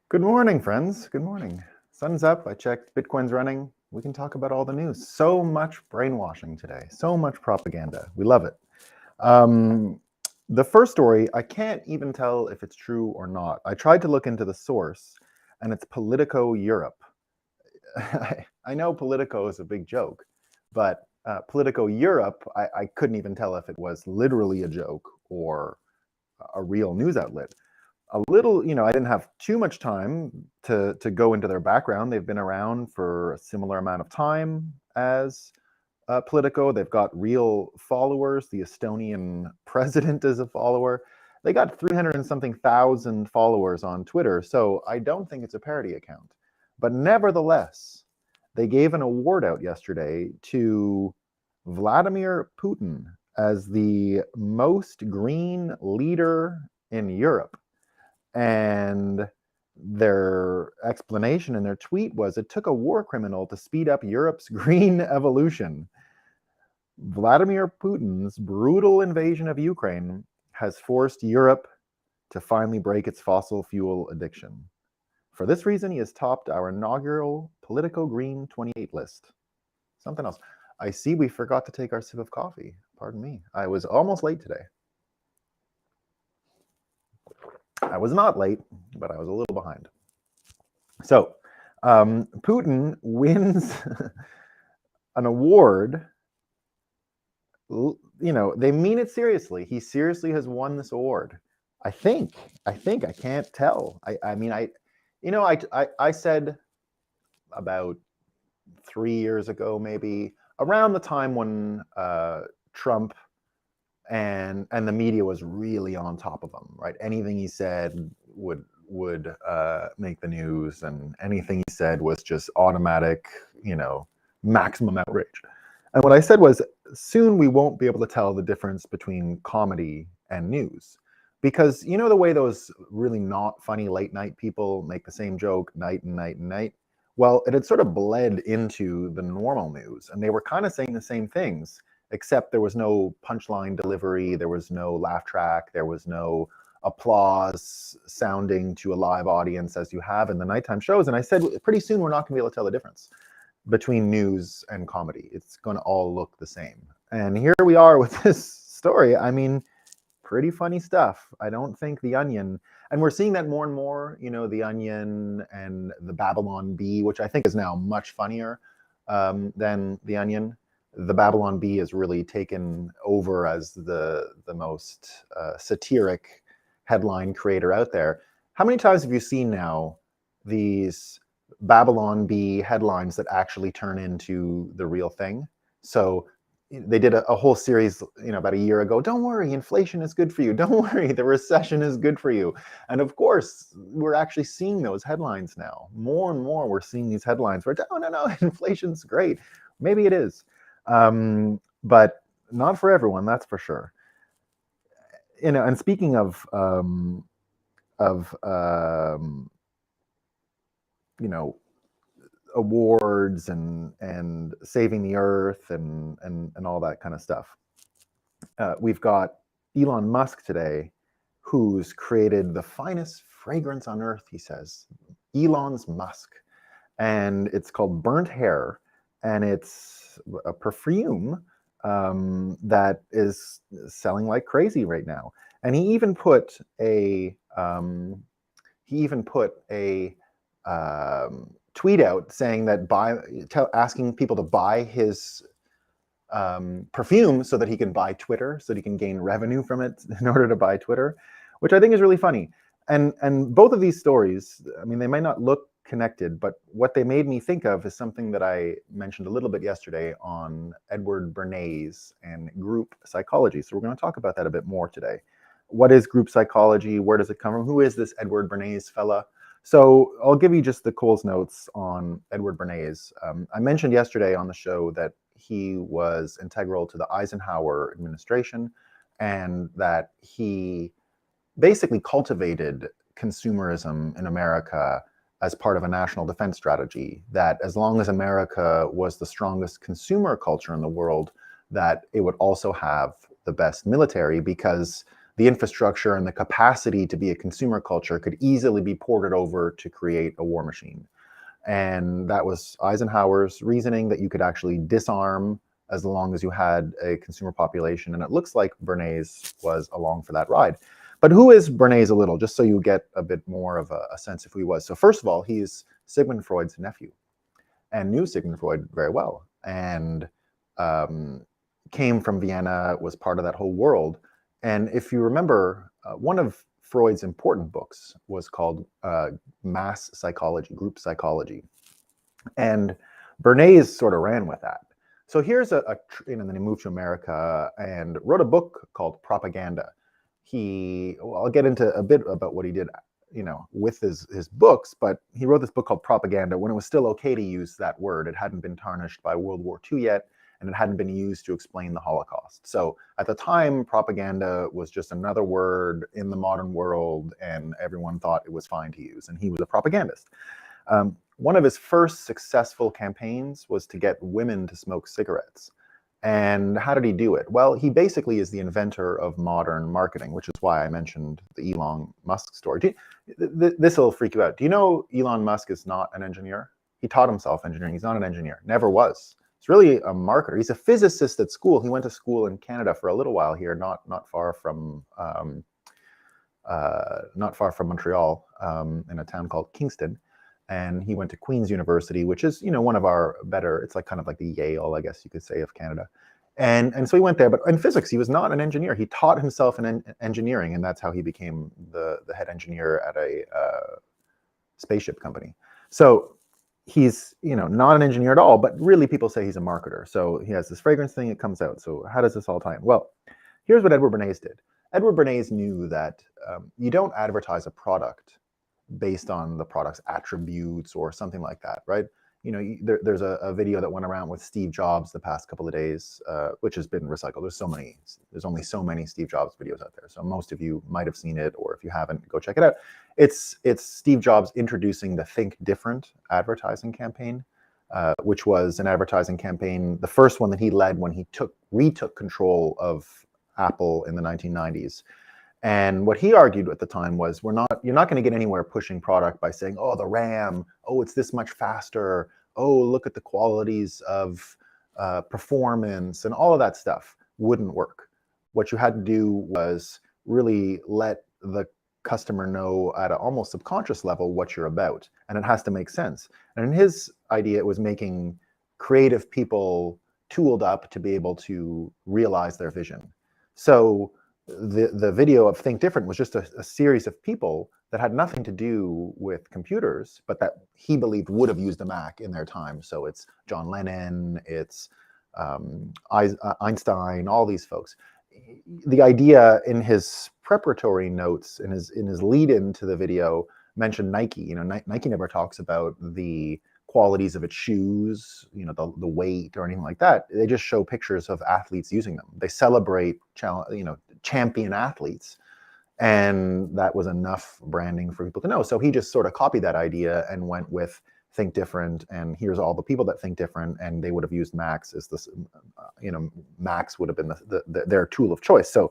Good morning, friends. Good morning. Sun's up. I checked. Bitcoin's running. We can talk about all the news. So much brainwashing today. So much propaganda. We love it. The first story, I can't even tell if it's true or not. I tried to look into the source, and it's Politico Europe. I know Politico is a big joke, but Politico Europe, I couldn't even tell if it was literally a joke or a real news outlet. A little, I didn't have too much time to go into their background. They've been around for a similar amount of time as Politico. They've got real followers. The Estonian president is a follower. They got 300 and something thousand followers on Twitter, so I don't think it's a parody account. But nevertheless, they gave an award out yesterday to Vladimir Putin as the most green leader in Europe. And their explanation in their tweet was it took a war criminal to speed up Europe's green evolution. Vladimir Putin's brutal invasion of Ukraine has forced Europe to finally break its fossil fuel addiction. For this reason, he has topped our inaugural Politico Green 28 list. Something else. I see we forgot to take our sip of coffee. Pardon me. I was almost late today. I was not late, but I was a little behind. So, Putin wins an award. They mean it seriously. He seriously has won this award. I think. I can't tell. I said about 3 years ago, maybe around the time when Trump and the media was really on top of him, right? Anything he said would make the news, and anything he said was just automatic, maximum outrage. And what I said was, soon we won't be able to tell the difference between comedy and news. Because the way those really not funny late night people make the same joke night and night and night? Well, it had sort of bled into the normal news, and they were kind of saying the same things, except there was no punchline delivery, there was no laugh track, there was no applause sounding to a live audience as you have in the nighttime shows. And I said, pretty soon we're not going to be able to tell the difference between news and comedy. It's going to all look the same. And here we are with this story. I mean, pretty funny stuff. I don't think The Onion, and we're seeing that more and more, The Onion and the Babylon Bee, which I think is now much funnier than The Onion. The Babylon Bee has really taken over as the most satiric headline creator out there. How many times have you seen now these Babylon Bee headlines that actually turn into the real thing? So they did a whole series, about a year ago. Don't worry, inflation is good for you. Don't worry, the recession is good for you. And of course, we're actually seeing those headlines now. More and more, we're seeing these headlines where, oh, no, inflation's great. Maybe it is. But not for everyone, that's for sure. And speaking of awards and saving the earth and all that kind of stuff, we've got Elon Musk today, who's created the finest fragrance on earth, he says, Elon's Musk, and it's called Burnt Hair, and it's a perfume that is selling like crazy right now. And he even put a tweet out saying that asking people to buy his perfume so that he can buy Twitter, so that he can gain revenue from it in order to buy Twitter, which I think is really funny. And both of these stories, I mean, they might not look connected, but what they made me think of is something that I mentioned a little bit yesterday on Edward Bernays and group psychology. So we're going to talk about that a bit more today. What is group psychology? Where does it come from? Who is this Edward Bernays fella? So I'll give you just the Coles notes on Edward Bernays. I mentioned yesterday on the show that he was integral to the Eisenhower administration, and that he basically cultivated consumerism in America as part of a national defense strategy, that as long as America was the strongest consumer culture in the world, that it would also have the best military, because the infrastructure and the capacity to be a consumer culture could easily be ported over to create a war machine. And that was Eisenhower's reasoning, that you could actually disarm as long as you had a consumer population. And it looks like Bernays was along for that ride. But who is Bernays a little, just so you get a bit more of a sense of who he was. So first of all, he's Sigmund Freud's nephew and knew Sigmund Freud very well, and came from Vienna, was part of that whole world. And if you remember, one of Freud's important books was called Mass Psychology, Group Psychology. And Bernays sort of ran with that. So here's and then he moved to America and wrote a book called Propaganda. I'll get into a bit about what he did, with his books, but he wrote this book called Propaganda when it was still okay to use that word. It hadn't been tarnished by World War II yet, and it hadn't been used to explain the Holocaust. So at the time, propaganda was just another word in the modern world, and everyone thought it was fine to use, and he was a propagandist. One of his first successful campaigns was to get women to smoke cigarettes. And how did he do it? Well, he basically is the inventor of modern marketing, which is why I mentioned the Elon Musk story. This will freak you out. Do you know Elon Musk is not an engineer? He taught himself engineering. He's not an engineer, never was. He's really a marketer. He's a physicist at school. He went to school in Canada for a little while here, not far from Montreal, in a town called Kingston. And he went to Queen's University, which is, one of our better, it's like kind of like the Yale, I guess you could say, of Canada. And so he went there, but in physics, he was not an engineer. He taught himself in engineering, and that's how he became the head engineer at a spaceship company. So he's, not an engineer at all, but really people say he's a marketer. So he has this fragrance thing, it comes out. So how does this all tie in? Well, here's what Edward Bernays did. Edward Bernays knew that you don't advertise a product based on the product's attributes or something like that, right? There's a video that went around with Steve Jobs the past couple of days, which has been recycled. There's only so many Steve Jobs videos out there. So most of you might have seen it, or if you haven't, go check it out. It's Steve Jobs introducing the Think Different advertising campaign, which was an advertising campaign, the first one that he led when he retook control of Apple in the 1990s. And what he argued at the time was, you're not going to get anywhere pushing product by saying, oh, the RAM, oh, it's this much faster, oh, look at the qualities of performance, and all of that stuff wouldn't work. What you had to do was really let the customer know at an almost subconscious level what you're about, and it has to make sense. And in his idea, it was making creative people tooled up to be able to realize their vision. So the video of Think Different was just a series of people that had nothing to do with computers, but that he believed would have used a Mac in their time. So it's John Lennon, it's Einstein, all these folks. The idea in his preparatory notes, in his lead-in to the video, mentioned Nike. Nike never talks about the qualities of its shoes, the weight or anything like that. They just show pictures of athletes using them. They celebrate, champion athletes, and that was enough branding for people to know. So he just sort of copied that idea and went with Think Different, and here's all the people that think different, and they would have used Macs as this, Macs would have been their tool of choice. So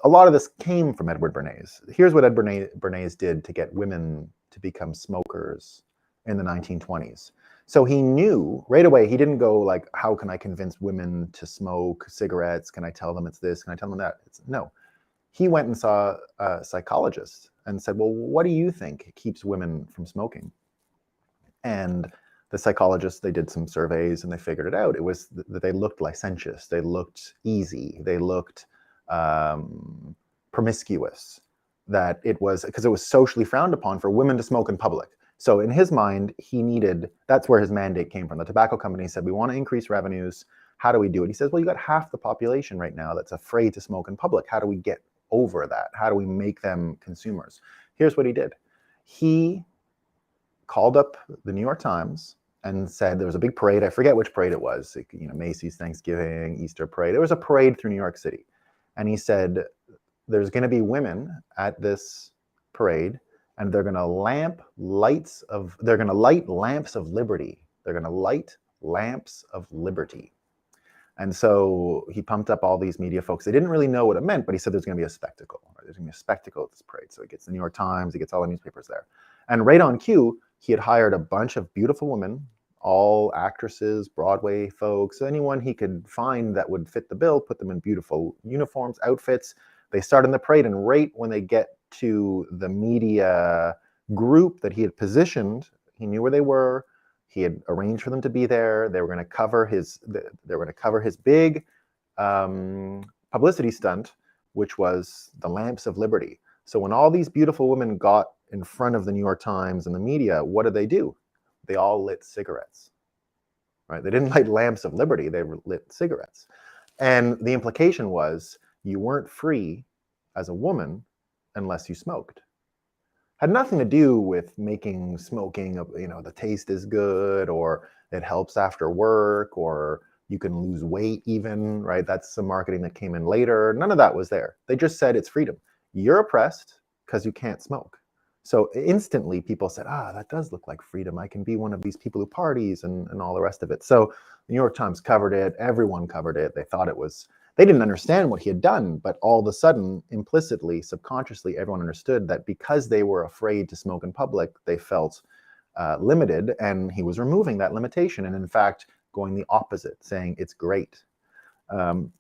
a lot of this came from Edward Bernays. Here's what Edward Bernays did to get women to become smokers in the 1920s. So he knew right away, he didn't go like, how can I convince women to smoke cigarettes? Can I tell them it's this? Can I tell them that? No. He went and saw a psychologist and said, well, what do you think keeps women from smoking? And the psychologists, they did some surveys and they figured it out. It was that they looked licentious, they looked easy, they looked promiscuous, that it was because it was socially frowned upon for women to smoke in public. So in his mind, that's where his mandate came from. The tobacco company said, we want to increase revenues. How do we do it? He says, well, you got half the population right now that's afraid to smoke in public. How do we get over that? How do we make them consumers? Here's what he did. He called up the New York Times and said, there was a big parade. I forget which parade it was, Macy's Thanksgiving, Easter parade. There was a parade through New York City. And he said, there's going to be women at this parade, and they're going to light lamps of liberty. They're going to light lamps of liberty. And so he pumped up all these media folks. They didn't really know what it meant, but he said there's going to be a spectacle. Right? There's going to be a spectacle at this parade. So he gets the New York Times, he gets all the newspapers there. And right on cue, he had hired a bunch of beautiful women, all actresses, Broadway folks, anyone he could find that would fit the bill, put them in beautiful uniforms, outfits. They start in the parade, and right when they get to the media group that he had positioned, he knew where they were. He had arranged for them to be there. They were going to cover his. They were going to cover his big publicity stunt, which was the lamps of liberty. So when all these beautiful women got in front of the New York Times and the media, what did they do? They all lit cigarettes. Right? They didn't light lamps of liberty. They lit cigarettes, and the implication was you weren't free as a woman unless you smoked. Had nothing to do with making smoking, the taste is good, or it helps after work, or you can lose weight even, right? That's some marketing that came in later. None of that was there. They just said it's freedom. You're oppressed because you can't smoke. So instantly people said, that does look like freedom. I can be one of these people who parties and all the rest of it. So the New York Times covered it. Everyone covered it. They thought it was, they didn't understand what he had done, but all of a sudden, implicitly, subconsciously, everyone understood that because they were afraid to smoke in public, they felt limited, and he was removing that limitation, and in fact, going the opposite, saying it's great.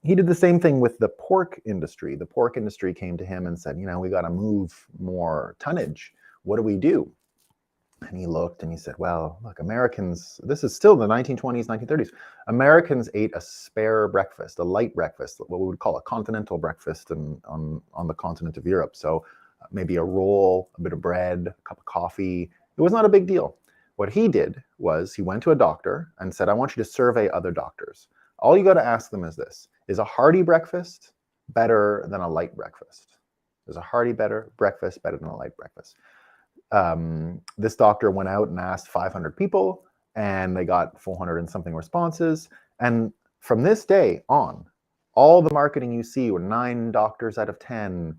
He did the same thing with the pork industry. The pork industry came to him and said, we got to move more tonnage. What do we do? And he looked and he said, well, look, Americans, this is still the 1920s, 1930s. Americans ate a spare breakfast, a light breakfast, what we would call a continental breakfast on the continent of Europe. So maybe a roll, a bit of bread, a cup of coffee. It was not a big deal. What he did was he went to a doctor and said, I want you to survey other doctors. All you got to ask them is this: is a hearty breakfast better than a light breakfast? Is a hearty breakfast better than a light breakfast? This doctor went out and asked 500 people, and they got 400 and something responses. And from this day on, all the marketing you see, where 9 doctors out of 10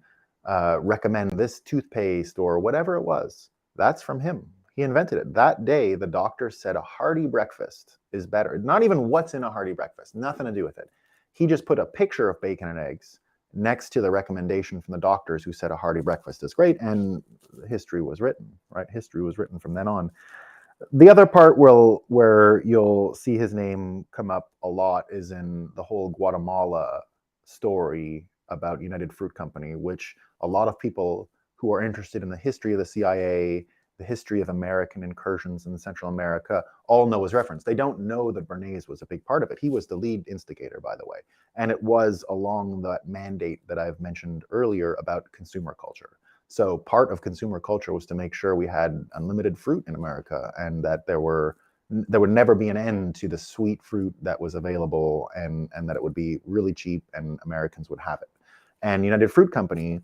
recommend this toothpaste or whatever it was, that's from him. He invented it. That day, the doctor said a hearty breakfast is better. Not even what's in a hearty breakfast, nothing to do with it. He just put a picture of bacon and eggs next to the recommendation from the doctors who said a hearty breakfast is great, and history was written, right? History was written from then on. The other part where you'll see his name come up a lot is in the whole Guatemala story about United Fruit Company, which a lot of people who are interested in the history of the CIA, the history of American incursions in Central America, all know as reference. They don't know that Bernays was a big part of it. He was the lead instigator, by the way. And it was along that mandate that I've mentioned earlier about consumer culture. So part of consumer culture was to make sure we had unlimited fruit in America, and that there would never be an end to the sweet fruit that was available, and that it would be really cheap and Americans would have it. And United Fruit Company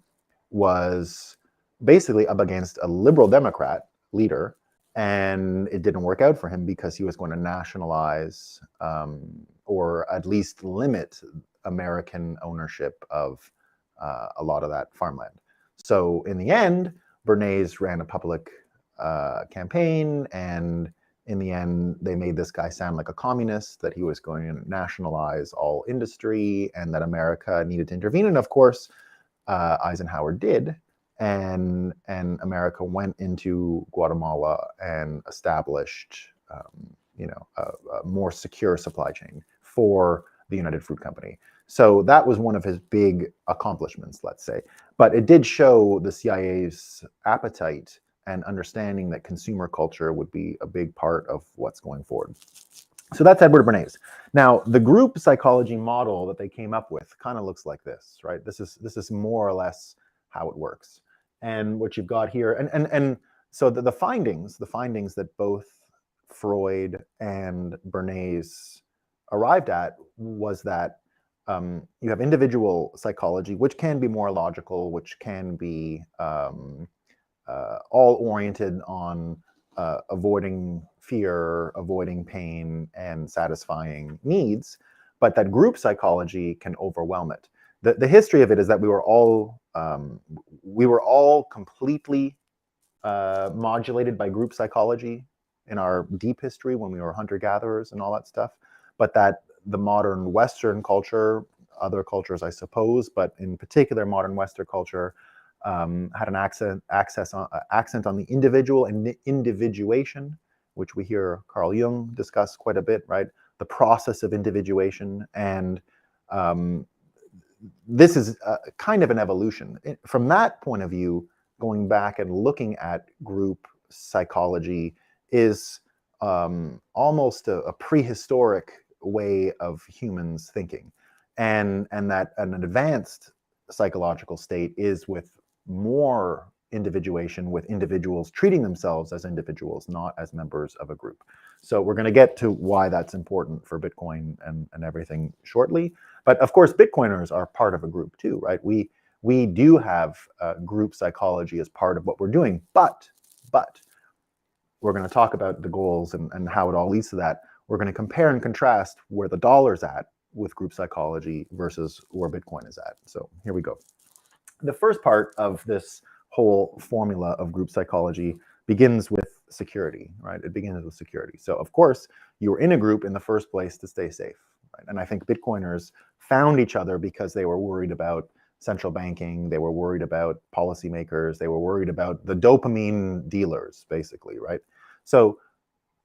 was basically up against a liberal Democrat leader, and it didn't work out for him because he was going to nationalize or at least limit American ownership of a lot of that farmland. So in the end, Bernays ran a public campaign, and in the end, they made this guy sound like a communist, that he was going to nationalize all industry and that America needed to intervene. And of course, Eisenhower did. And America went into Guatemala and established, a more secure supply chain for the United Fruit Company. So that was one of his big accomplishments, let's say. But it did show the CIA's appetite and understanding that consumer culture would be a big part of what's going forward. So that's Edward Bernays. Now, the group psychology model that they came up with kind of looks like this, right? This is more or less how it works. And what you've got here, and so the findings that both Freud and Bernays arrived at was that you have individual psychology, which can be more logical, which can be all oriented on avoiding fear, avoiding pain, and satisfying needs, but that group psychology can overwhelm it. The history of it is that we were all completely modulated by group psychology in our deep history when we were hunter-gatherers and all that stuff, but that the modern Western culture, other cultures, I suppose, but in particular, modern Western culture had an accent on the individual and individuation, which we hear Carl Jung discuss quite a bit, right? The process of individuation, and this is kind of an evolution. From that point of view, going back and looking at group psychology is almost a prehistoric way of humans thinking, and that an advanced psychological state is with more individuation, with individuals treating themselves as individuals, not as members of a group. So we're going to get to why that's important for Bitcoin and everything shortly. But of course, Bitcoiners are part of a group too, right? We do have group psychology as part of what we're doing, but we're going to talk about the goals and how it all leads to that. We're going to compare and contrast where the dollar's at with group psychology versus where Bitcoin is at. So here we go. The first part of this whole formula of group psychology begins with security, right? It begins with security. So of course, you were in a group in the first place to stay safe, right? And I think Bitcoiners found each other because they were worried about central banking, they were worried about policymakers, they were worried about the dopamine dealers, basically, right? So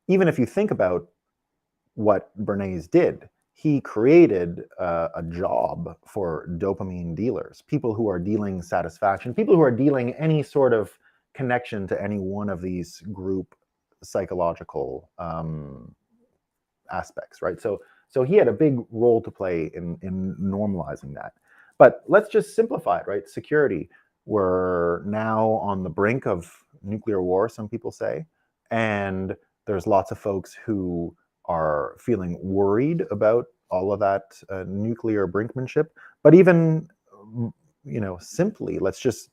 even if you think about what Bernays did, he created a job for dopamine dealers, people who are dealing satisfaction, people who are dealing any sort of connection to any one of these group psychological aspects, right? So he had a big role to play in normalizing that. But let's just simplify it, right? Security. We're now on the brink of nuclear war, some people say, and there's lots of folks who are feeling worried about all of that nuclear brinkmanship. But even, simply, let's just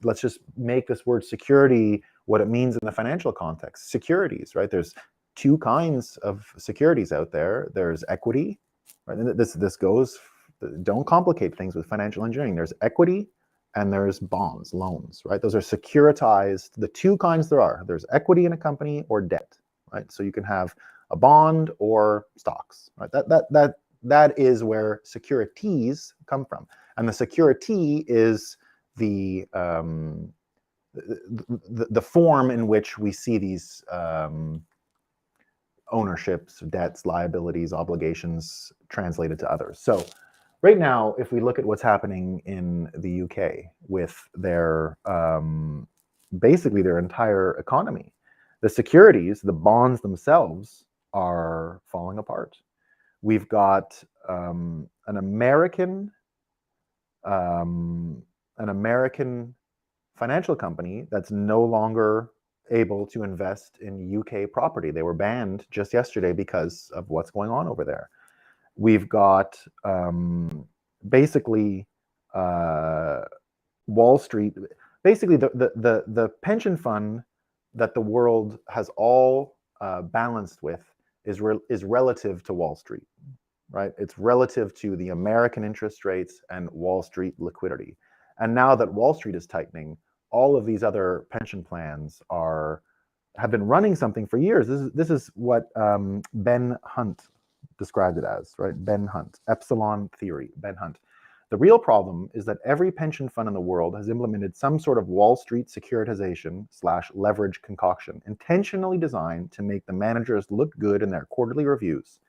make this word security what it means in the financial context. Securities, right? There's two kinds of securities out there. There's equity, right? And this goes, don't complicate things with financial engineering. There's equity and there's bonds, loans, right? Those are securitized. The two kinds there are. There's equity in a company or debt, right? So you can have a bond or stocks, right? That is where securities come from. And the security is the form in which we see these ownerships, debts, liabilities, obligations translated to others. So right now, if we look at what's happening in the UK with their basically their entire economy, the securities, the bonds themselves are falling apart. We've got an American financial company that's no longer able to invest in UK property. They were banned just yesterday because of what's going on over there. We've got basically Wall Street, basically the pension fund that the world has all balanced with is relative to Wall Street, right? It's relative to the American interest rates and Wall Street liquidity. And now that Wall Street is tightening, all of these other pension plans have been running something for years. This is what Ben Hunt described it as, right? Ben Hunt, Epsilon theory, Ben Hunt. The real problem is that every pension fund in the world has implemented some sort of Wall Street securitization / leverage concoction, intentionally designed to make the managers look good in their quarterly reviews,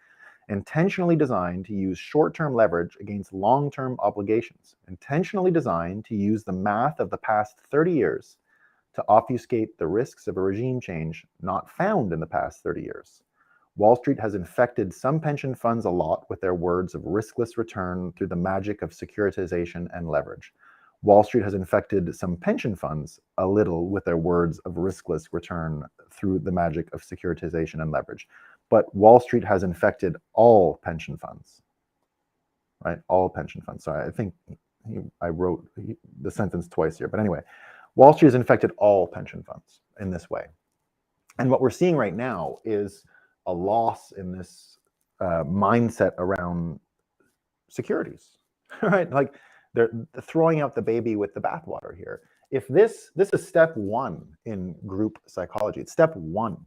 intentionally designed to use short-term leverage against long-term obligations, intentionally designed to use the math of the past 30 years to obfuscate the risks of a regime change not found in the past 30 years. Wall Street has infected some pension funds a lot with their words of riskless return through the magic of securitization and leverage. Wall Street has infected some pension funds a little with their words of riskless return through the magic of securitization and leverage. But Wall Street has infected all pension funds, right? All pension funds. Sorry, I think I wrote the sentence twice here. But anyway, Wall Street has infected all pension funds in this way. And what we're seeing right now is a loss in this mindset around securities, right? Like they're throwing out the baby with the bathwater here. If this is step one in group psychology, it's step one,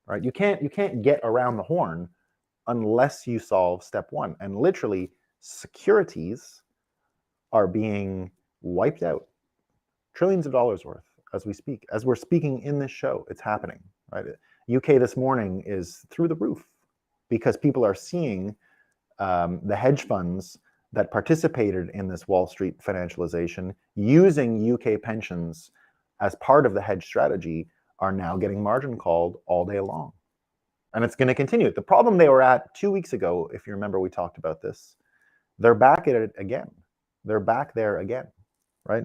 right? You can't get around the horn unless you solve step one. And literally, securities are being wiped out, trillions of dollars worth, as we speak. As we're speaking in this show, it's happening, right? UK this morning is through the roof because people are seeing the hedge funds that participated in this Wall Street financialization using UK pensions as part of the hedge strategy are now getting margin called all day long. And it's going to continue. The problem they were at 2 weeks ago, if you remember, we talked about this, they're back at it again. They're back there again, right?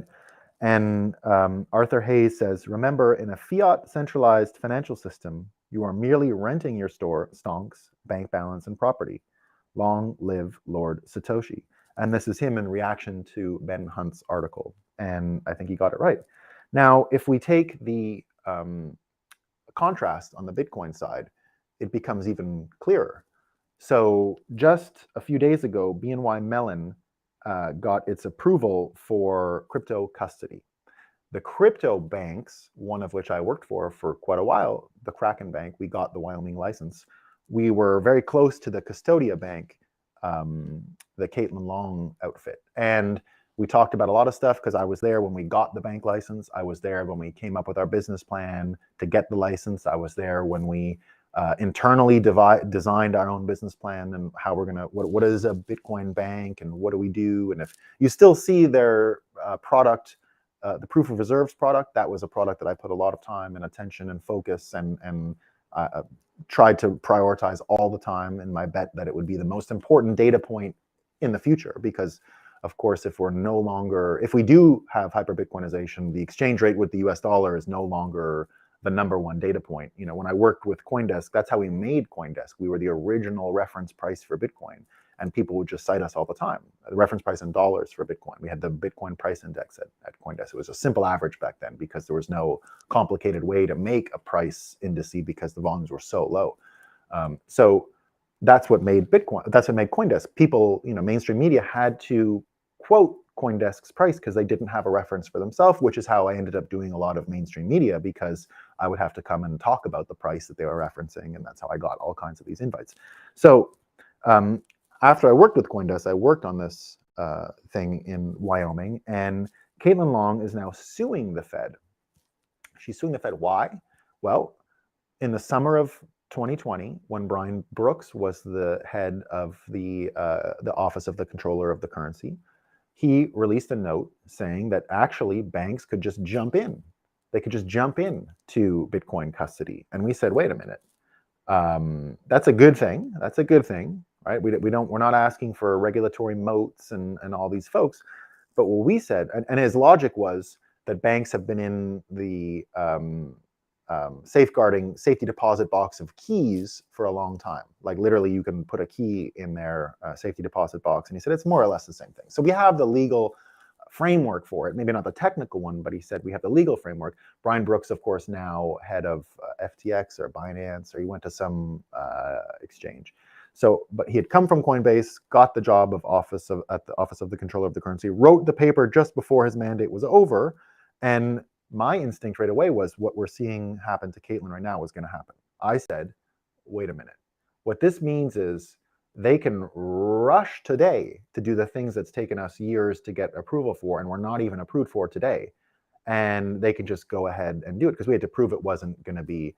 And Arthur Hayes says, remember, in a fiat centralized financial system, you are merely renting your stonks, bank balance, and property. Long live Lord Satoshi. And this is him in reaction to Ben Hunt's article. And I think he got it right. Now, if we take the contrast on the Bitcoin side, it becomes even clearer. So just a few days ago, BNY Mellon got its approval for crypto custody. The crypto banks, one of which I worked for quite a while, the Kraken Bank, we got the Wyoming license. We were very close to the Custodia Bank, the Caitlin Long outfit. And we talked about a lot of stuff because I was there when we got the bank license. I was there when we came up with our business plan to get the license. I was there when we internally designed our own business plan and how we're gonna, what is a Bitcoin bank and what do we do? And if you still see their product, the proof of reserves product, that was a product that I put a lot of time and attention and focus and tried to prioritize all the time in my bet that it would be the most important data point in the future. Because of course, if we do have hyper Bitcoinization, the exchange rate with the US dollar is no longer the number one data point. You know, when I worked with CoinDesk, that's how we made CoinDesk. We were the original reference price for Bitcoin, and people would just cite us all the time. The reference price in dollars for Bitcoin. We had the Bitcoin price index at CoinDesk. It was a simple average back then because there was no complicated way to make a price indice because the volumes were so low. So that's what made Bitcoin. That's what made CoinDesk. People, you know, mainstream media had to quote CoinDesk's price because they didn't have a reference for themselves, which is how I ended up doing a lot of mainstream media, because I would have to come and talk about the price that they were referencing, and that's how I got all kinds of these invites. So after I worked with CoinDesk, I worked on this thing in Wyoming, and Caitlin Long is now suing the Fed. She's suing the Fed. Why? Well, in the summer of 2020, when Brian Brooks was the head of the Office of the Controller of the Currency, he released a note saying that actually banks could just jump in. They could just jump in to Bitcoin custody. And we said, wait a minute, that's a good thing. That's a good thing, right? We're not asking for regulatory moats and all these folks. But what we said, and his logic was that banks have been in the safeguarding safety deposit box of keys for a long time. Like literally you can put a key in their safety deposit box. And he said, it's more or less the same thing. So we have the legal framework for it, maybe not the technical one, but he said we have the legal framework. Brian Brooks, of course, now head of FTX or Binance, or he went to some exchange. So, but he had come from Coinbase, got the job of at the Office of the Controller of the Currency, wrote the paper just before his mandate was over, and my instinct right away was what we're seeing happen to Caitlin right now was going to happen. I said, wait a minute. What this means is they can rush today to do the things that's taken us years to get approval for, and we're not even approved for today. And they can just go ahead and do it because we had to prove it wasn't going to be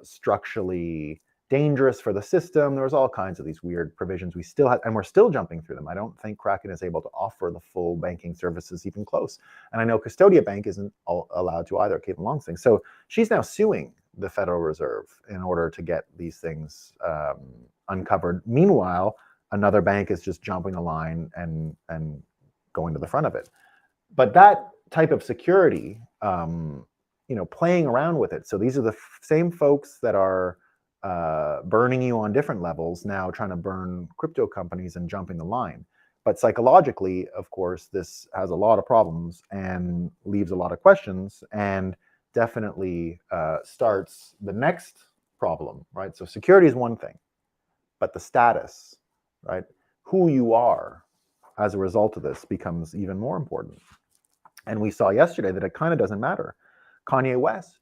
structurally dangerous for the system. There was all kinds of these weird provisions we still had, and we're still jumping through them. I don't think Kraken is able to offer the full banking services even close. And I know Custodia Bank isn't allowed to either, Caitlin Long's thing. So she's now suing the Federal Reserve in order to get these things uncovered. Meanwhile, another bank is just jumping the line and going to the front of it. But that type of security, you know, playing around with it. So these are the same folks that are burning you on different levels, now trying to burn crypto companies and jumping the line. But psychologically, of course, this has a lot of problems and leaves a lot of questions, and definitely starts the next problem, right? So security is one thing, but the status, right? Who you are as a result of this becomes even more important. And we saw yesterday that it kind of doesn't matter. Kanye West,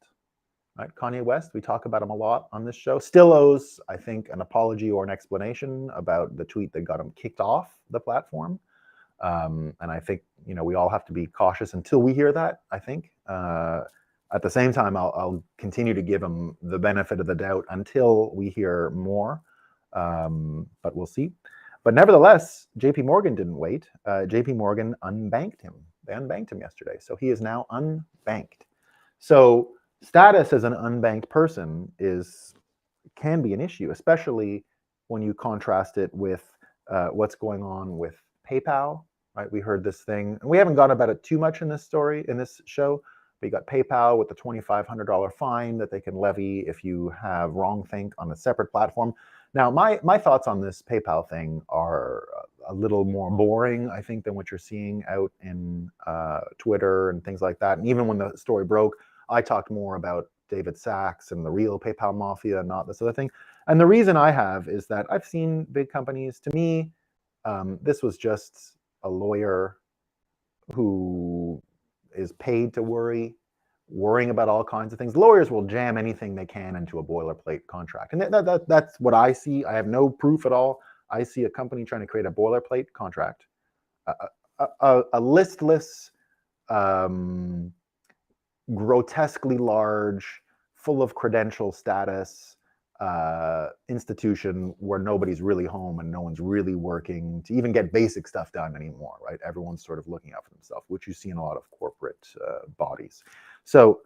right? Kanye West, we talk about him a lot on this show, still owes, I think, an apology or an explanation about the tweet that got him kicked off the platform. And I think, we all have to be cautious until we hear that, I think. At the same time, I'll continue to give him the benefit of the doubt until we hear more, but we'll see. But nevertheless, JP Morgan didn't wait. JP Morgan unbanked him. They unbanked him yesterday. So he is now unbanked. So status as an unbanked person can be an issue, especially when you contrast it with what's going on with PayPal, right? We heard this thing, and we haven't gone about it too much in this story, in this show, but you got PayPal with the $2,500 fine that they can levy if you have wrongthink on a separate platform. Now, my thoughts on this PayPal thing are a little more boring, I think, than what you're seeing out in Twitter and things like that. And even when the story broke, I talked more about David Sachs and the real PayPal mafia, not this other thing. And the reason I have is that I've seen big companies. To me, this was just a lawyer who is paid to worrying about all kinds of things. Lawyers will jam anything they can into a boilerplate contract. And that's what I see. I have no proof at all. I see a company trying to create a boilerplate contract, a listless, grotesquely large, full of credential status institution where nobody's really home and no one's really working to even get basic stuff done anymore, right? Everyone's sort of looking out for themselves, which you see in a lot of corporate bodies. So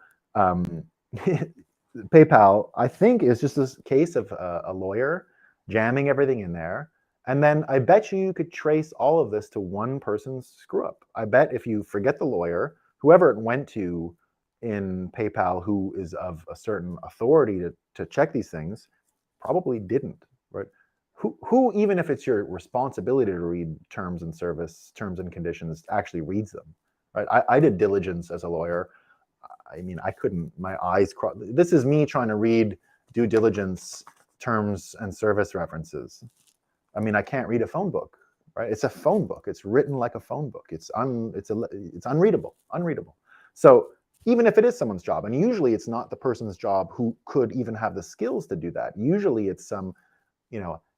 PayPal, I think, is just this case of a lawyer jamming everything in there. And then I bet you could trace all of this to one person's screw up. I bet if you forget the lawyer, whoever it went to in PayPal, who is of a certain authority to check these things, probably didn't, right? Who, even if it's your responsibility to read terms and conditions, actually reads them, right? I did diligence as a lawyer. I mean, I couldn't, my eyes crossed. This is me trying to read due diligence terms and service references. I mean, I can't read a phone book, right? It's a phone book. It's written like a phone book. It's unreadable. So even if it is someone's job, and usually it's not the person's job who could even have the skills to do that. Usually it's some,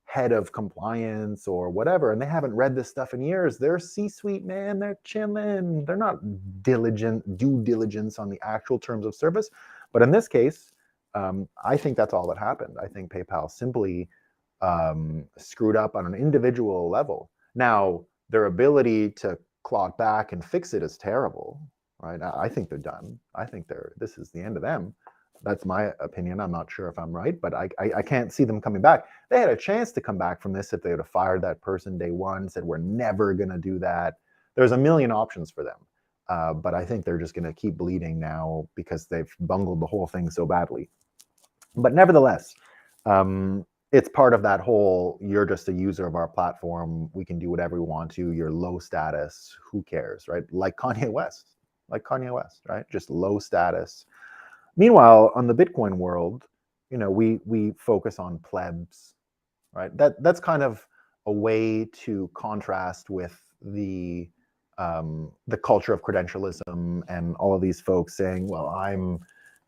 head of compliance or whatever, and they haven't read this stuff in years. They're C-suite, man. They're chilling. They're not due diligence on the actual terms of service. But in this case, I think that's all that happened. I think PayPal simply screwed up on an individual level. Now, their ability to claw it back and fix it is terrible, right? I think they're done. I think this is the end of them. That's my opinion. I'm not sure if I'm right, but I can't see them coming back. They had a chance to come back from this if they would have fired that person day one, said we're never going to do that. There's a million options for them. But I think they're just going to keep bleeding now because they've bungled the whole thing so badly. But nevertheless, it's part of that whole, you're just a user of our platform. We can do whatever we want to. You're low status. Who cares, right? Like Kanye West, right? Just low status. Meanwhile, on the Bitcoin world, we focus on plebs, right? That's kind of a way to contrast with the culture of credentialism and all of these folks saying, well, I'm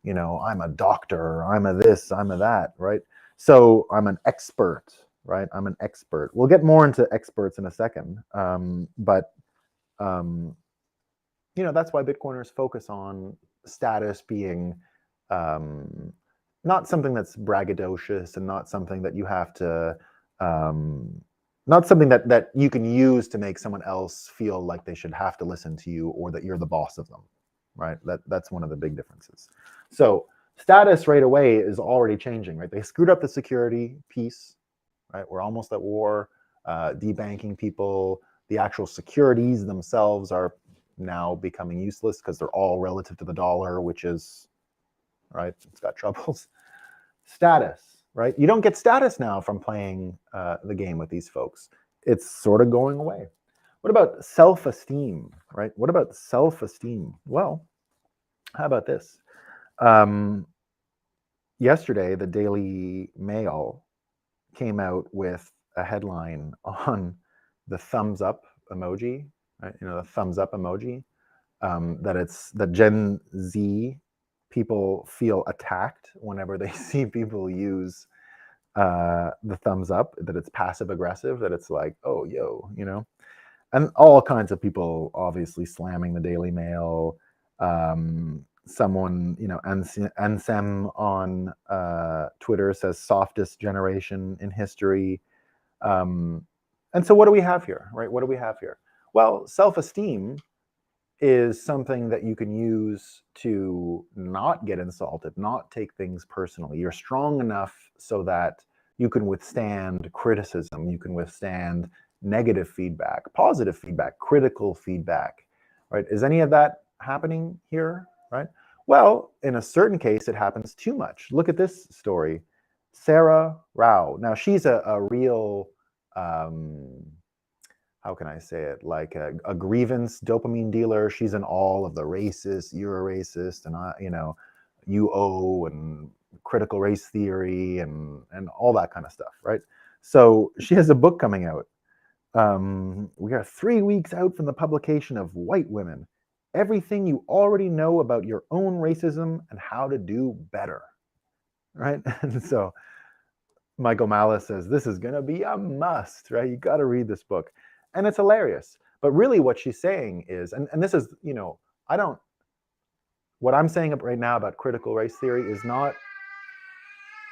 a doctor, I'm a this, I'm a that, right? So I'm an expert, right? I'm an expert. We'll get more into experts in a second, but that's why Bitcoiners focus on status being not something that's braggadocious and not something that you have to, not something that you can use to make someone else feel like they should have to listen to you or that you're the boss of them, right? That's one of the big differences. So status right away is already changing, right? They screwed up the security piece, right? We're almost at war, debanking people. The actual securities themselves are now becoming useless because they're all relative to the dollar, which is, right, it's got troubles. Status, right? You don't get status now from playing the game with these folks. It's sort of going away. What about self-esteem, right? What about self-esteem? Well, how about this? Yesterday, the Daily Mail came out with a headline on the thumbs up emoji, right? The thumbs up emoji, that Gen Z people feel attacked whenever they see people use the thumbs up, that it's passive aggressive, that it's like, oh, yo, you know, and all kinds of people obviously slamming the Daily Mail. Someone, you know, Ansem on Twitter says softest generation in history. And so what do we have here, right? What do we have here? Well, self-esteem is something that you can use to not get insulted, not take things personally. You're strong enough so that you can withstand criticism, you can withstand negative feedback, positive feedback, critical feedback, right? Is any of that happening here, right? Well, in a certain case, it happens too much. Look at this story. Sarah Rao. Now, she's a real, how can I say it, like a grievance dopamine dealer. She's in all of the racist, you're a racist, and you know, you owe, and critical race theory, and all that kind of stuff, right? So she has a book coming out. We are 3 weeks out from the publication of White Women, Everything You Already Know About Your Own Racism and How to Do Better, right? And so Michael Malice says, this is going to be a must, right? You got to read this book. And it's hilarious. But really what she's saying is, and this is, you know, what I'm saying right now about critical race theory is not,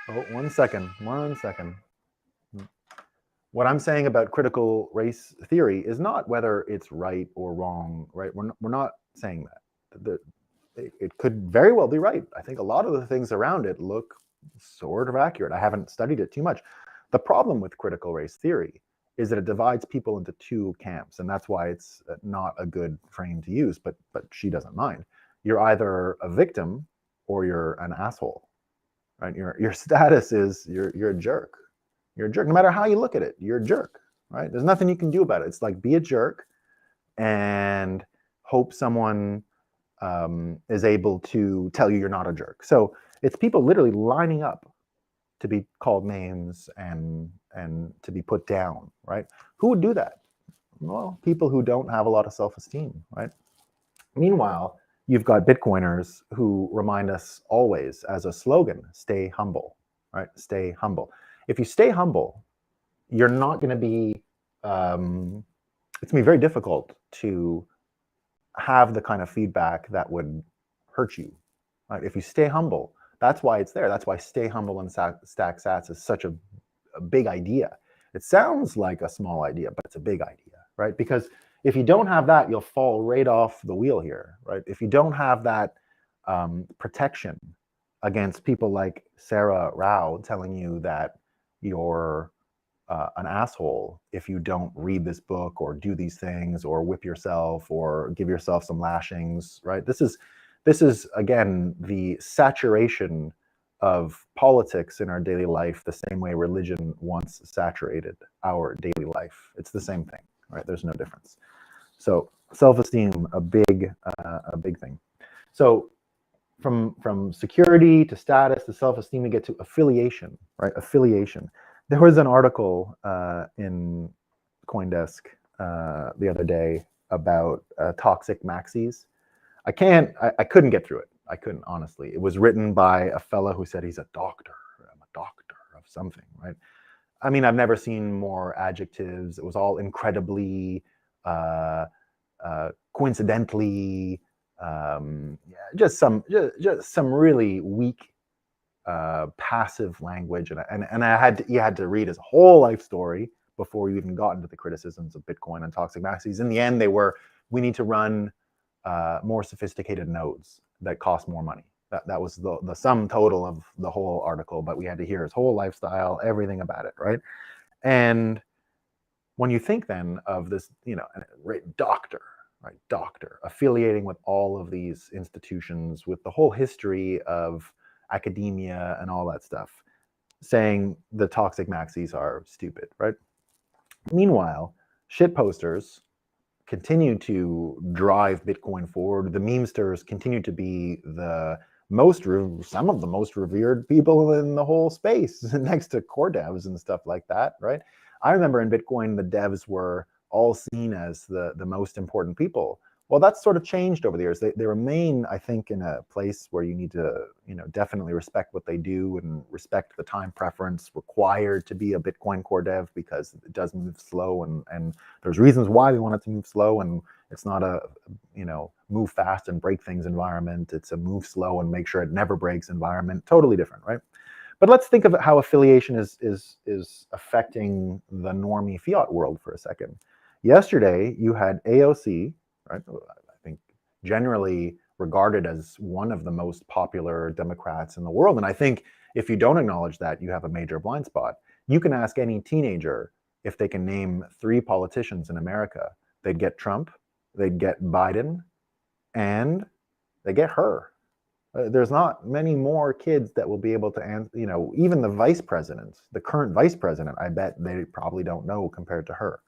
oh, one second. What I'm saying about critical race theory is not whether it's right or wrong, right? We're not saying that. It could very well be right. I think a lot of the things around it look sort of accurate. I haven't studied it too much. The problem with critical race theory is that it divides people into two camps, and that's why it's not a good frame to use, but she doesn't mind. You're either a victim or you're an asshole, right? Your status is you're a jerk. You're a jerk. No matter how you look at it, you're a jerk, right? There's nothing you can do about it. It's like, be a jerk and hope someone is able to tell you you're not a jerk. So it's people literally lining up to be called names and to be put down, right? Who would do that? Well, people who don't have a lot of self-esteem, right? Meanwhile, you've got Bitcoiners who remind us always as a slogan, stay humble, right? Stay humble. If you stay humble, you're not going to be, it's going to be very difficult to have the kind of feedback that would hurt you, right? If you stay humble, that's why it's there. That's why stay humble and stack sats is such a big idea. It sounds like a small idea, but it's a big idea, right? Because if you don't have that, you'll fall right off the wheel here, right? If you don't have that protection against people like Sarah Rao telling you that you're an asshole if you don't read this book or do these things or whip yourself or give yourself some lashings, right? This is again the saturation of politics in our daily life, the same way religion once saturated our daily life. It's the same thing, right? There's no difference. So self-esteem, a big thing. So from security to status to self-esteem, we get to affiliation, right? Affiliation. There was an article in CoinDesk the other day about toxic Maxis. I couldn't get through it. I couldn't, honestly. It was written by a fellow who said he's a doctor. I'm a doctor of something, right? I mean, I've never seen more adjectives. It was all incredibly, coincidentally, just some really weak, passive language, and you had to read his whole life story before you even got into the criticisms of Bitcoin and toxic maxis. In the end, they were, we need to run more sophisticated nodes that cost more money. That was the sum total of the whole article, but we had to hear his whole lifestyle, everything about it, right? And when you think then of this, you know, doctor, right? Doctor, affiliating with all of these institutions, with the whole history of academia and all that stuff, saying the toxic maxis are stupid, right? Meanwhile, shit posters continue to drive Bitcoin forward. The memesters continue to be some of the most revered people in the whole space, next to core devs and stuff like that, right? I remember in Bitcoin, the devs were all seen as the most important people. Well, that's sort of changed over the years. They remain, I think, in a place where you need to, definitely respect what they do and respect the time preference required to be a Bitcoin core dev, because it does move slow, and there's reasons why we want it to move slow, and it's not a, move fast and break things environment. It's a move slow and make sure it never breaks environment. Totally different, right? But let's think of how affiliation is affecting the normie fiat world for a second. Yesterday, you had AOC, right? I think generally regarded as one of the most popular Democrats in the world. And I think if you don't acknowledge that, you have a major blind spot. You can ask any teenager if they can name 3 politicians in America. They'd get Trump, they'd get Biden, and they get her. There's not many more kids that will be able to answer, even the vice president, the current vice president, I bet they probably don't know compared to her.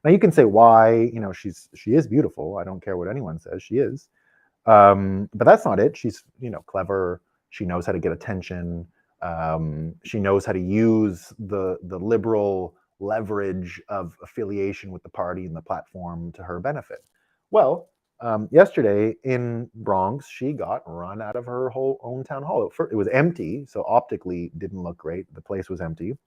Now you can say why, she is beautiful. I don't care what anyone says, she is. But that's not it. She's, clever. She knows how to get attention. She knows how to use the liberal leverage of affiliation with the party and the platform to her benefit. Well, yesterday in Bronx, she got run out of her whole own town hall. It was empty, so optically didn't look great. The place was empty.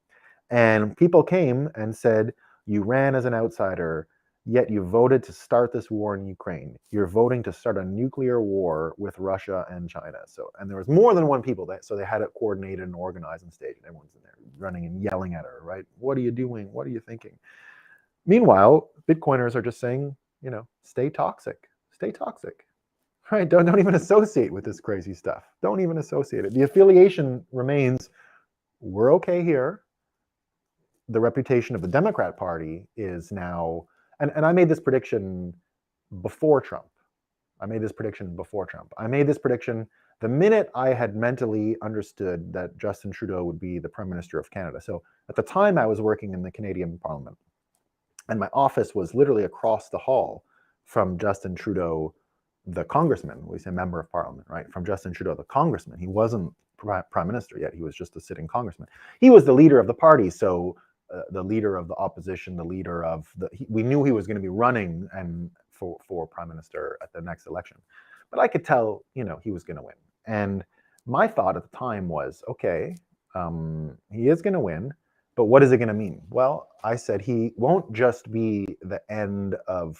And people came and said, you ran as an outsider, yet you voted to start this war in Ukraine. You're voting to start a nuclear war with Russia and China. And there was more than one people, so they had it coordinated and organized and staged. Everyone's in there running and yelling at her, right? What are you doing? What are you thinking? Meanwhile, Bitcoiners are just saying, stay toxic. Stay toxic, right? Don't even associate with this crazy stuff. Don't even associate it. The affiliation remains, we're okay here. The reputation of the Democrat Party is now, and I made this prediction before Trump. I made this prediction the minute I had mentally understood that Justin Trudeau would be the Prime Minister of Canada. So at the time I was working in the Canadian Parliament, and my office was literally across the hall from Justin Trudeau, the congressman. We say member of parliament, right? From Justin Trudeau, the congressman. He wasn't prime minister yet. He was just a sitting congressman. He was the leader of the party, so the leader of the opposition, the leader of we knew he was going to be running and for prime minister at the next election. But I could tell, he was going to win. And my thought at the time was, okay, he is going to win. But what is it going to mean? Well, I said he won't just be the end of,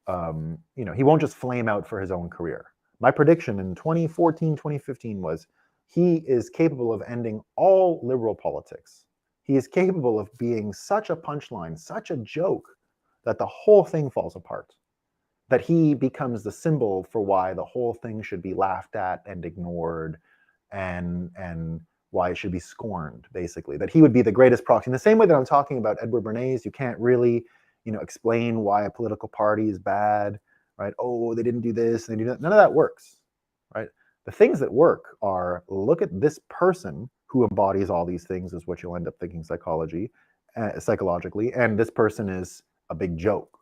he won't just flame out for his own career. My prediction in 2014, 2015 was he is capable of ending all liberal politics. He is capable of being such a punchline, such a joke, that the whole thing falls apart. That he becomes the symbol for why the whole thing should be laughed at and ignored, and why it should be scorned, basically. That he would be the greatest proxy. In the same way that I'm talking about Edward Bernays, you can't really, explain why a political party is bad, right? Oh, they didn't do this, they do that. None of that works, right? The things that work are, look at this person who embodies all these things, is what you'll end up thinking psychologically, and this person is a big joke,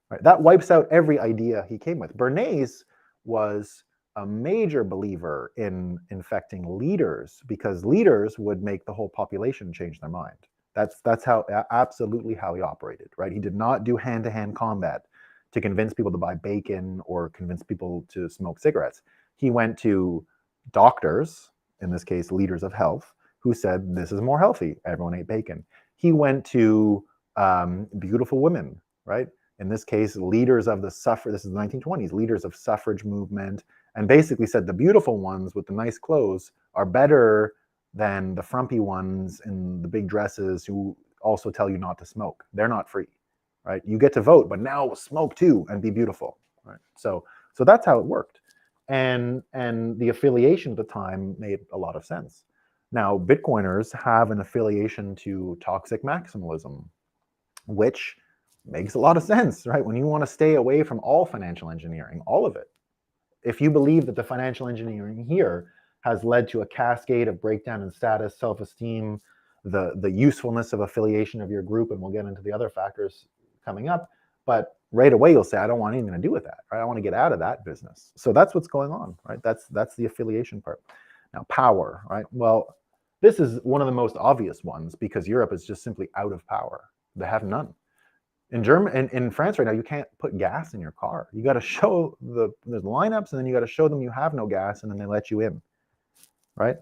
right? That wipes out every idea he came with. Bernays was a major believer in infecting leaders, because leaders would make the whole population change their mind. That's how, absolutely how he operated, right? He did not do hand-to-hand combat to convince people to buy bacon or convince people to smoke cigarettes. He went to doctors, in this case leaders of health, who said this is more healthy. Everyone ate bacon. He went to beautiful women, right? In this case, leaders of the suffrage, this is the 1920s, leaders of suffrage movement, and basically said the beautiful ones with the nice clothes are better than the frumpy ones in the big dresses who also tell you not to smoke. They're not free, right? You get to vote, but now smoke too and be beautiful, right? So that's how it worked. And the affiliation at the time made a lot of sense. Now, Bitcoiners have an affiliation to toxic maximalism, which makes a lot of sense, right? When you want to stay away from all financial engineering, all of it. If you believe that the financial engineering here has led to a cascade of breakdown in status, self-esteem, the usefulness of affiliation of your group, and we'll get into the other factors coming up, but right away you'll say, I don't want anything to do with that, right? I want to get out of that business. So that's what's going on, right? That's the affiliation part. Now, power, right? Well, this is one of the most obvious ones, because Europe is just simply out of power. They have none. In France right now, you can't put gas in your car. You got to show there's lineups, and then you got to show them you have no gas, and then they let you in, right?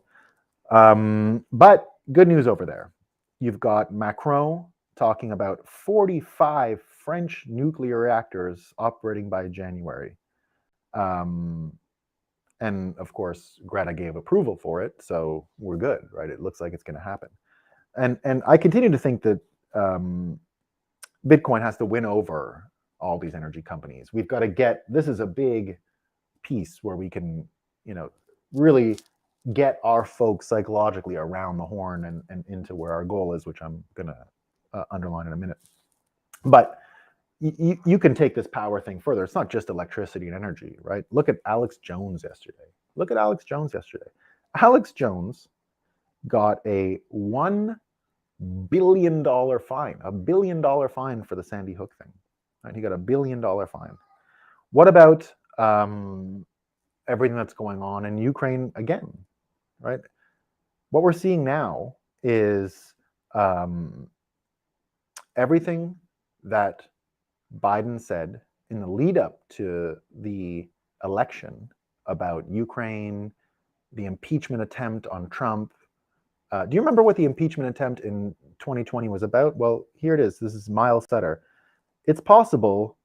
But good news over there. You've got Macron talking about 45 French nuclear reactors operating by January. And of course, Greta gave approval for it, so we're good, right? It looks like it's going to happen. And I continue to think that Bitcoin has to win over all these energy companies. We've got to get, this is a big piece where we can, really get our folks psychologically around the horn and into where our goal is, which I'm going to underline in a minute. But you can take this power thing further. It's not just electricity and energy, right? Look at Alex Jones yesterday. Alex Jones got a $1 billion fine, $1 billion fine for the Sandy Hook thing. Right? He got a $1 billion fine. What about everything that's going on in Ukraine again, right? What we're seeing now is everything that Biden said in the lead up to the election about Ukraine, the impeachment attempt on Trump. Do you remember what the impeachment attempt in 2020 was about? Well, here it is. This is Miles Sutter. It's possible.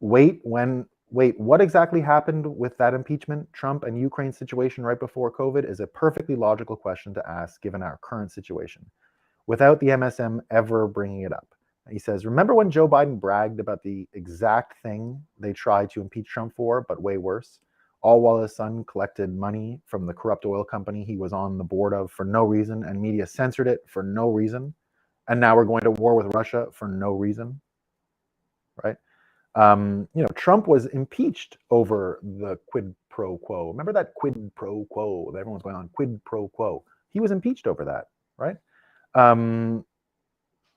Wait, what exactly happened with that impeachment, Trump and Ukraine situation right before COVID is a perfectly logical question to ask given our current situation, without the MSM ever bringing it up. He says, remember when Joe Biden bragged about the exact thing they tried to impeach Trump for, but way worse? All while his son collected money from the corrupt oil company he was on the board of for no reason, and media censored it for no reason. And now we're going to war with Russia for no reason, right? Trump was impeached over the quid pro quo. Remember that quid pro quo that everyone's going on, quid pro quo? He was impeached over that, right?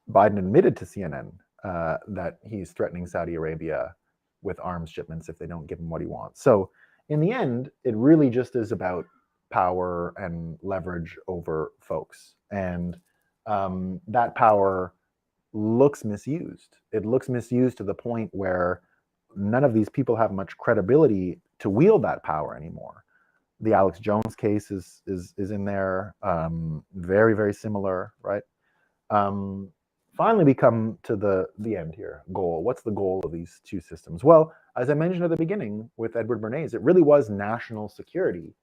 Biden admitted to CNN that he's threatening Saudi Arabia with arms shipments if they don't give him what he wants. So in the end, it really just is about power and leverage over folks. And that power looks misused. It looks misused to the point where none of these people have much credibility to wield that power anymore. The Alex Jones case is in there, very, very similar, right? Finally, we come to the end here. Goal. What's the goal of these two systems? Well, as I mentioned at the beginning with Edward Bernays, it really was national security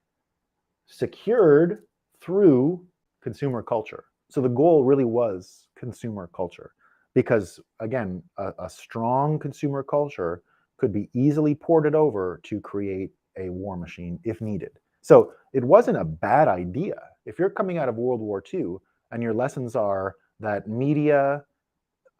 secured through consumer culture. So the goal really was consumer culture, because again, a strong consumer culture could be easily ported over to create a war machine if needed. So it wasn't a bad idea. If you're coming out of World War II and your lessons are that media,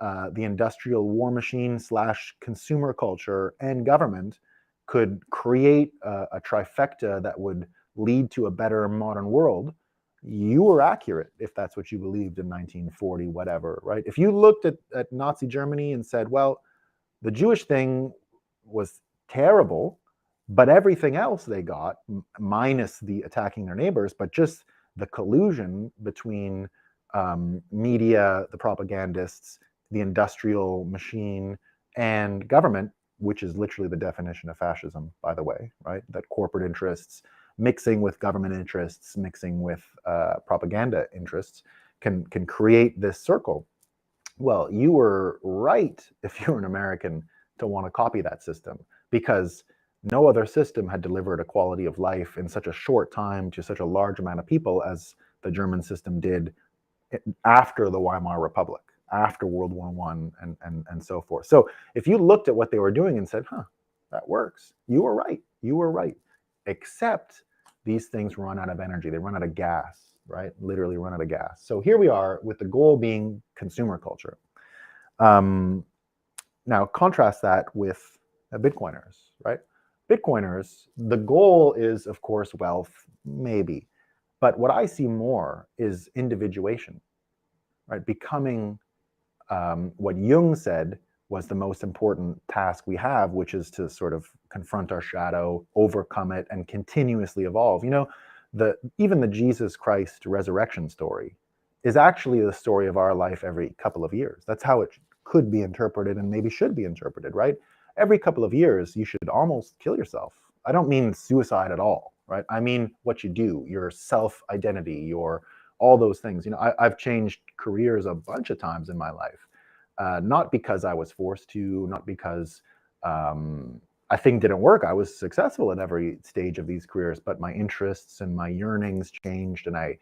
the industrial war machine / consumer culture, and government could create a trifecta that would lead to a better modern world, you were accurate if that's what you believed in 1940, whatever, right? If you looked at Nazi Germany and said, well, the Jewish thing was terrible, but everything else they got, minus the attacking their neighbors, but just the collusion between media, the propagandists, the industrial machine, and government, which is literally the definition of fascism, by the way, right? That corporate interests mixing with government interests, mixing with propaganda interests, can create this circle. Well, you were right, if you're an American, to want to copy that system, because no other system had delivered a quality of life in such a short time to such a large amount of people as the German system did after the Weimar Republic, after World War I, and so forth. So if you looked at what they were doing and said, that works, you were right. Except these things run out of energy. They run out of gas, right? Literally run out of gas. So here we are with the goal being consumer culture. Now contrast that with Bitcoiners, right? Bitcoiners, the goal is, of course, wealth, maybe. But what I see more is individuation, right? Becoming what Jung said was the most important task we have, which is to sort of confront our shadow, overcome it, and continuously evolve. Even the Jesus Christ resurrection story is actually the story of our life every couple of years. That's how it could be interpreted and maybe should be interpreted, right? Every couple of years, you should almost kill yourself. I don't mean suicide at all, right? I mean what you do, your self-identity, your all those things. You know, I've changed careers a bunch of times in my life, not because I was forced to, not because a thing didn't work. I was successful at every stage of these careers, but my interests and my yearnings changed, and I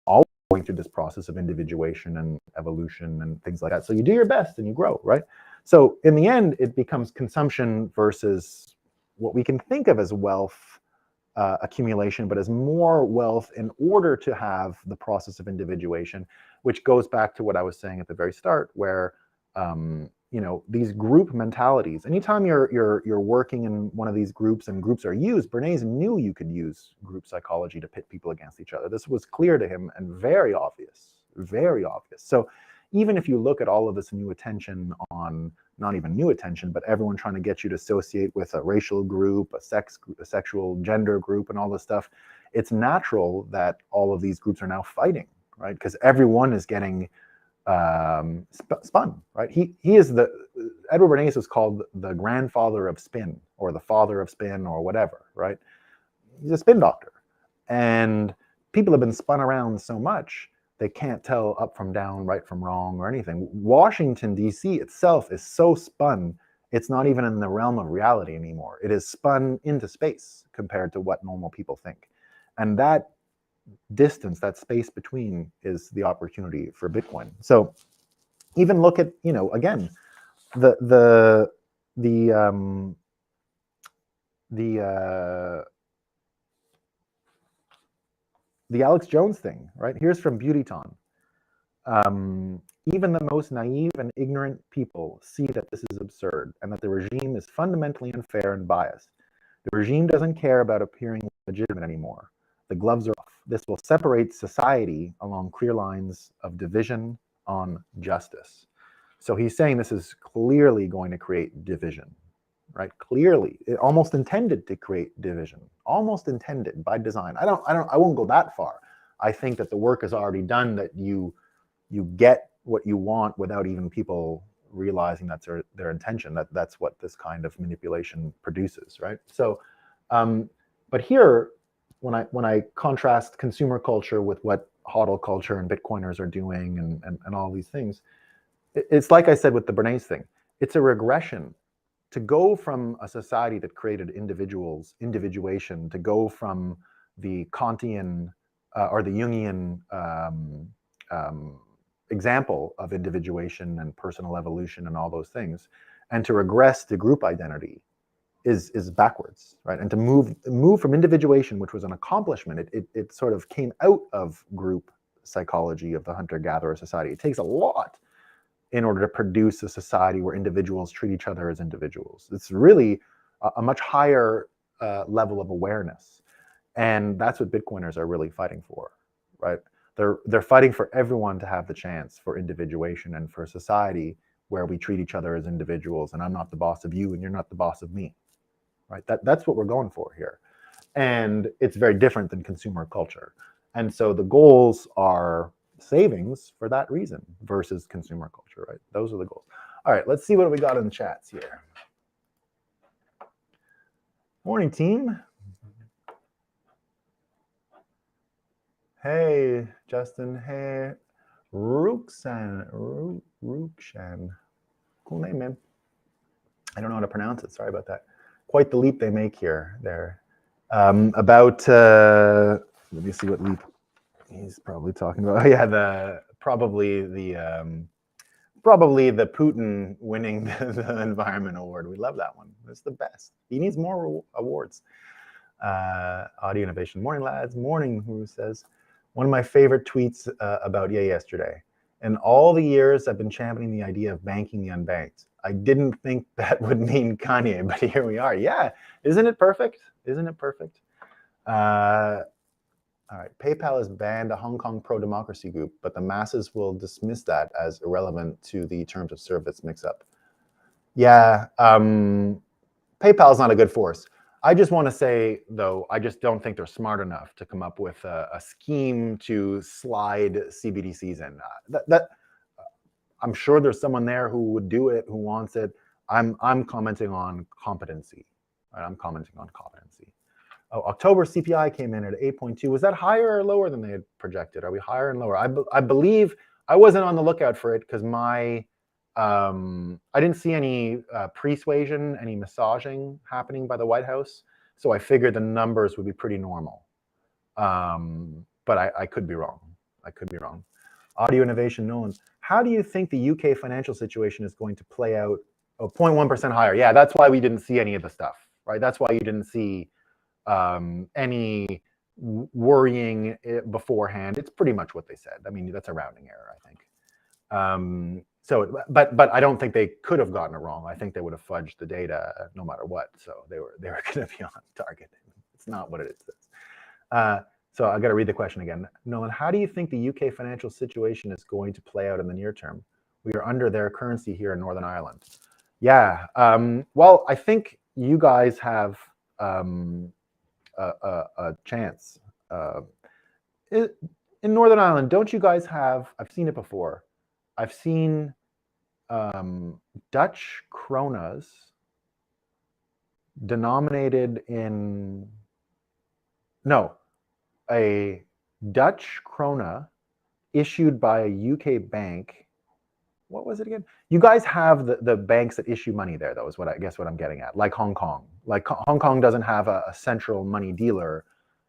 always going through this process of individuation and evolution and things like that. So you do your best and you grow, right? So in the end, it becomes consumption versus what we can think of as wealth accumulation, but as more wealth in order to have the process of individuation, which goes back to what I was saying at the very start, where you know, these group mentalities. Anytime you're working in one of these groups and groups are used, Bernays knew you could use group psychology to pit people against each other. This was clear to him and very obvious, very obvious. So even if you look at all of this new attention on, not even new attention, but everyone trying to get you to associate with a racial group, a sexual gender group, and all this stuff, it's natural that all of these groups are now fighting, right? Because everyone is getting spun, right? He is Edward Bernays was called the grandfather of spin, or the father of spin, or whatever, right? He's a spin doctor, and people have been spun around so much they can't tell up from down, right from wrong, or anything. Washington, D.C. itself is so spun, it's not even in the realm of reality anymore. It is spun into space compared to what normal people think. And that distance, that space between, is the opportunity for Bitcoin. So even look at, you know, again, the Alex Jones thing, right? Here's from Beautyton. Even the most naive and ignorant people see that this is absurd and that the regime is fundamentally unfair and biased. The regime doesn't care about appearing legitimate anymore. The gloves are off. This will separate society along clear lines of division on justice. So he's saying this is clearly going to create division, right? Clearly, it almost intended to create division, almost intended by design. I won't go that far. I think that the work is already done, that you get what you want without even people realizing that's their intention. That's what this kind of manipulation produces, right? So, but here, when I contrast consumer culture with what HODL culture and Bitcoiners are doing and all these things, it's like I said with the Bernays thing, it's a regression. To go from a society that created individuation, to go from the Kantian or the Jungian example of individuation and personal evolution and all those things, and to regress to group identity is backwards, right? And to move from individuation, which was an accomplishment, it sort of came out of group psychology of the hunter-gatherer society. It takes a lot in order to produce a society where individuals treat each other as individuals. It's really a much higher level of awareness. And that's what Bitcoiners are really fighting for, right? They're fighting for everyone to have the chance for individuation and for a society where we treat each other as individuals, and I'm not the boss of you and you're not the boss of me, right? That's what we're going for here. And it's very different than consumer culture. And so the goals are savings for that reason versus consumer culture, right? Those are the goals. All right, let's see what we got in the chats here. Morning, team. Hey, Justin. Hey, Rukshan. Cool name, man. I don't know how to pronounce it. Sorry about that. Quite the leap they make here. There. Let me see what leap he's probably talking about. Oh, yeah, probably the Putin winning the environment award. We love that one. It's the best. He needs more awards. Audio innovation. Morning, lads. Morning. Who says? One of my favorite tweets about yesterday. In all the years I've been championing the idea of banking the unbanked, I didn't think that would mean Kanye, but here we are. Yeah, isn't it perfect? Isn't it perfect? All right, PayPal has banned a Hong Kong pro-democracy group, but the masses will dismiss that as irrelevant to the terms of service mix-up. Yeah, PayPal is not a good force. I just want to say, though, I just don't think they're smart enough to come up with a scheme to slide CBDCs in. I'm sure there's someone there who would do it, who wants it. I'm commenting on competency. Right? I'm commenting on competency. Oh, October CPI came in at 8.2. Was that higher or lower than they had projected? Are we higher and lower? I believe I wasn't on the lookout for it because I didn't see any persuasion, any massaging happening by the White House. So I figured the numbers would be pretty normal. But I could be wrong. I could be wrong. Audio Innovation, Nolan. How do you think the UK financial situation is going to play out? Oh, 0.1% higher. Yeah, that's why we didn't see any of the stuff, right? That's why you didn't see any worrying beforehand. It's pretty much what they said. I mean, that's a rounding error, I think. But I don't think they could have gotten it wrong. I think they would have fudged the data no matter what. So they were going to be on target. It's not what it is. So I got to read the question again. Nolan, how do you think the UK financial situation is going to play out in the near term? We are under their currency here in Northern Ireland. Yeah. Well, I think you guys have a chance. In Northern Ireland, don't you guys have? I've seen it before. I've seen Dutch kronas denominated in a Dutch krona issued by a UK bank. What was it again? You guys have the banks that issue money there, though, is what I guess what I'm getting at. Like Hong Kong. Like Hong Kong doesn't have a central money dealer.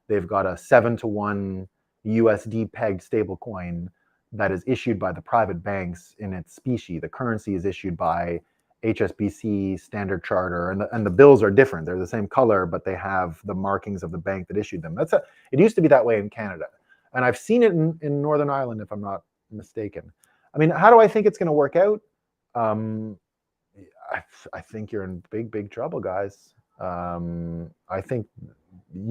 They've got a 7-to-1 USD pegged stable coin that is issued by the private banks in its specie. The currency is issued by HSBC, Standard Charter, and the bills are different. They're the same color, but they have the markings of the bank that issued them. It used to be that way in Canada. And I've seen it in Northern Ireland, if I'm not mistaken. I mean, how do I think it's going to work out? I think you're in big trouble, guys. I think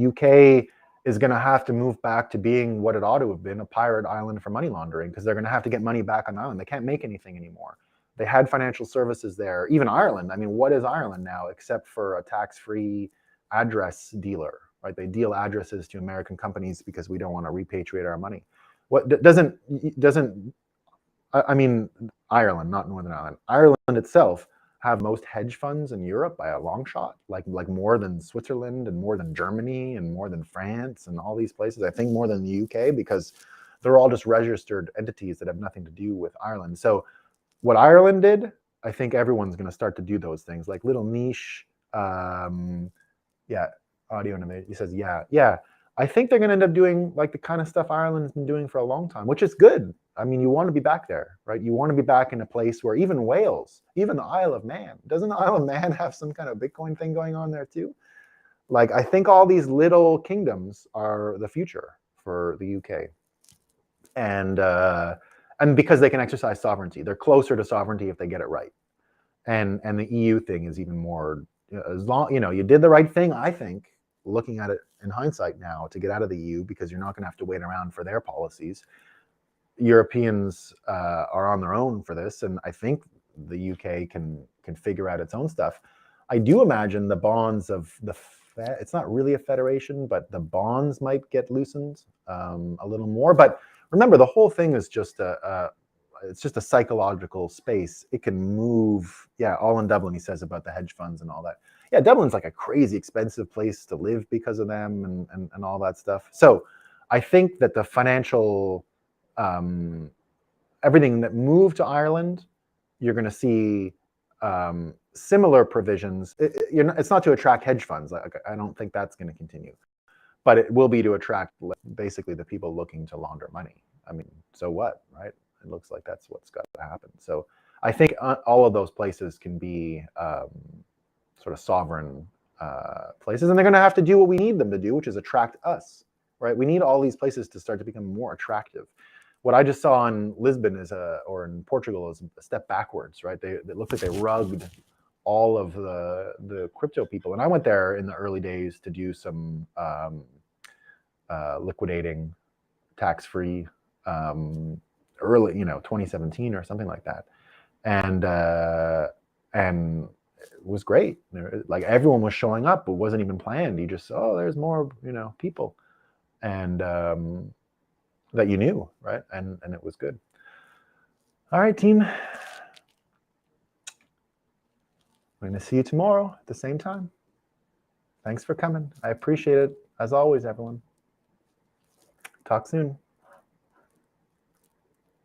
UK is going to have to move back to being what it ought to have been, a pirate island for money laundering, because they're going to have to get money back on the island. They can't make anything anymore. They had financial services there. Even Ireland. I mean, what is Ireland now except for a tax-free address dealer, right? They deal addresses to American companies because we don't want to repatriate our money. What doesn't I mean, Ireland, not Northern Ireland. Ireland itself have most hedge funds in Europe by a long shot, like more than Switzerland and more than Germany and more than France and all these places. I think more than the UK, because they're all just registered entities that have nothing to do with Ireland. So what Ireland did, I think everyone's going to start to do those things, like little niche. Yeah, audio innovation. He says, yeah. I think they're going to end up doing like the kind of stuff Ireland's been doing for a long time, which is good. I mean, you want to be back there, right? You want to be back in a place where even Wales, even the Isle of Man, doesn't the Isle of Man have some kind of Bitcoin thing going on there too? Like, I think all these little kingdoms are the future for the UK. And because they can exercise sovereignty, they're closer to sovereignty if they get it right. And the EU thing is even more, as long, you did the right thing, I think, looking at it in hindsight now, to get out of the EU, because you're not going to have to wait around for their policies. Europeans are on their own for this, and I think the UK can figure out its own stuff. I do imagine the bonds of it's not really a federation, but the bonds might get loosened a little more. But remember, the whole thing is just it's just a psychological space. It can move. Yeah, all in Dublin, he says about the hedge funds and all that. Yeah, Dublin's like a crazy expensive place to live because of them and all that stuff. So I think that the financial, everything that moved to Ireland, you're going to see similar provisions. It's not to attract hedge funds. I don't think that's going to continue. But it will be to attract basically the people looking to launder money. I mean, so what, right? It looks like that's what's got to happen. So I think all of those places can be sort of sovereign places, and they're going to have to do what we need them to do, which is attract us, right? We need all these places to start to become more attractive. What I just saw in Lisbon or in Portugal is a step backwards, right? It looked like they rugged all of the crypto people. And I went there in the early days to do some liquidating tax-free early, 2017 or something like that. And it was great. Like, everyone was showing up. It wasn't even planned. You just, there's more, people. And that you knew, right? And it was good. All right, team. We're going to see you tomorrow at the same time. Thanks for coming. I appreciate it. As always, everyone. Talk soon.